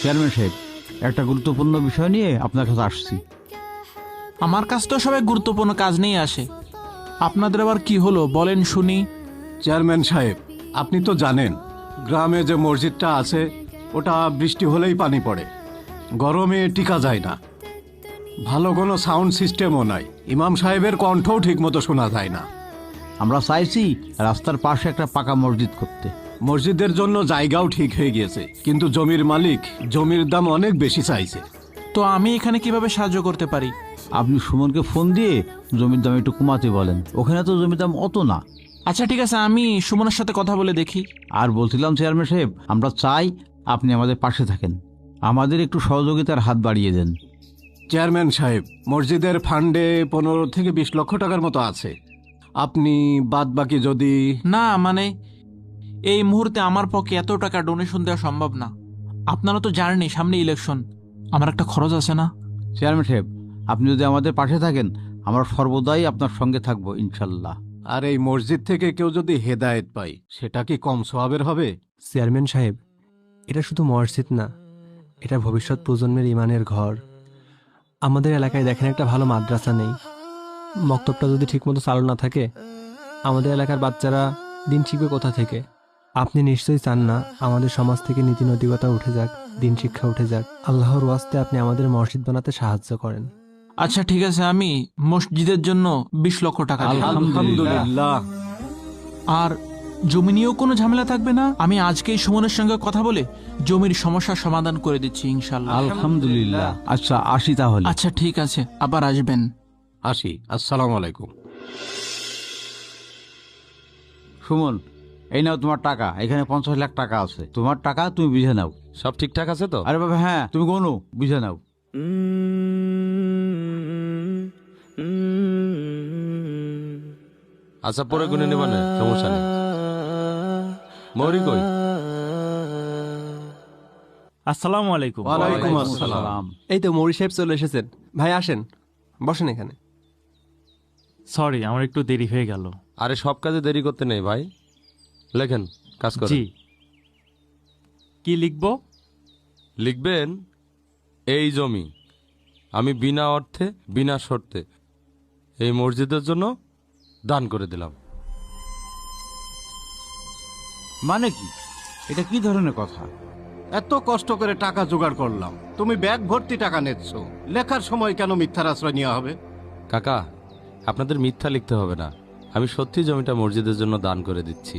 Chairman সাহেব, একটা গুরুত্বপূর্ণ বিষয় নিয়ে আপনার কাছে আসছি। আমার কাছে তো সবাই গুরুত্বপূর্ণ কাজ নিয়ে আসে, আপনাদের আবার কি হলো বলেন শুনি। চেয়ারম্যান সাহেব, আপনি তো জানেন গ্রামে যে মসজিদটা আছে ওটা বৃষ্টি হলেই পানি পড়ে, গরমে টিকা যায় না। ভালো কোনো সাউন্ড সিস্টেমও নাই, ইমাম সাহেবের কণ্ঠও ঠিকমতো শোনা যায় না। আমরা চাইছি রাস্তার পাশে একটা পাকা মসজিদ করতে। মসজিদের জন্য জায়গাও ঠিক হয়ে গিয়েছে, কিন্তু জমির মালিক জমির দাম অনেক বেশি চাইছে। তো আমি এখানে কিভাবে সাহায্য করতে পারি? আপনি সুমনকে ফোন দিয়ে জমির দাম একটু কমাতে বলেন, ওখানে তো জমির দাম অত না। আচ্ছা ঠিক আছে, আমি সুমনের সাথে কথা বলে দেখি। আর বলছিলাম চেয়ারম্যান সাহেব, আমরা চাই আপনি আমাদের পাশে থাকেন, আমাদের একটু সহযোগিতার হাত বাড়িয়ে দেন। চেয়ারম্যান সাহেব, মসজিদের ফান্ডে 15 থেকে 20 লক্ষ টাকার মতো আছে। আপনি বাদ বাকি যদি... না মানে এই মুহূর্তে আমার পক্ষে এত টাকা ডোনেশন দেওয়া সম্ভব না। আপনারা তো জানেনই সামনে ইলেকশন, আমার একটা খরচ আছে না। চেয়ারম্যান সাহেব, আপনি যদি আমাদের পাশে থাকেন আমরা সর্বদাই আপনার সঙ্গে থাকবো ইনশাল্লাহ। আর এই মসজিদ থেকে কেউ যদি হেদায়েত পায় সেটা কি কম সওয়াবের হবে? চেয়ারম্যান সাহেব, এটা শুধু মসজিদ না, এটা ভবিষ্যৎ প্রজন্মের ইমানের ঘর। আমাদের এলাকায় দেখেন একটা ভালো মাদ্রাসা নেই, মক্তবটা যদি ঠিকমতো চালু না থাকে আমাদের এলাকার বাচ্চারা দিন শিখবে কোথা থেকে? আপনি নিশ্চয়ই চান না আমাদের সমাজ থেকে নীতি নৈতিকতা উঠে যাক, দিন শিক্ষা উঠে যাক। আল্লাহর ওয়াস্তে আপনি আমাদের মসজিদ বানাতে সাহায্য করেন। আচ্ছা ঠিক আছে, আমি মসজিদের জন্য 20 লক্ষ টাকা দিলাম। আলহামদুলিল্লাহ। আর জমি নিয়েও কোনো ঝামেলা থাকবে না। আমি আজকেই সুমনের সঙ্গে কথা বলে জমির সমস্যার সমাধান করে দিচ্ছি ইনশাল্লাহ। আলহামদুলিল্লাহ। আচ্ছা আসি তাহলে। আচ্ছা ঠিক আছে, আবার আসবেন। আসি, আসসালামু আলাইকুম। সুমন, এই নাও তোমার টাকা, এখানে 50 লাখ টাকা আছে, তোমার টাকা তুমি বুঝে নাও। সব ঠিকঠাক আছে তো? আরে বাবা হ্যাঁ, তুমি কোনো বুঝে নাও। আচ্ছা পরে গুনে নেবা না, সমস্যা নেই। মৌরি কই? আসসালামু আলাইকুম। ওয়ালাইকুম আসসালাম। এই তো মৌরি সাহেব চলে এসেছেন। ভাই আসেন, বসেন এখানে। সরি, আমার একটু দেরি হয়ে গেল। আরে সব কাজে দেরি করতে নেই ভাই, লেখেন, কাজ করেন। জি, কি লিখবো? লিখবেন, এই জমি আমি বিনা অর্থে বিনা শর্তে এই মসজিদের জন্য দান করে দিলাম। মানে কি? এটা কি ধরনের কথা? এত কষ্ট করে টাকা জোগাড় করলাম, তুমি ব্যাগ ভর্তি টাকা নিচ্ছ, লেখার সময় কেন মিথ্যার আশ্রয় নেওয়া হবে? কাকা, আপনাদের মিথ্যা লিখতে হবে না, আমি সত্যি জমিটা মসজিদের জন্য দান করে দিচ্ছি।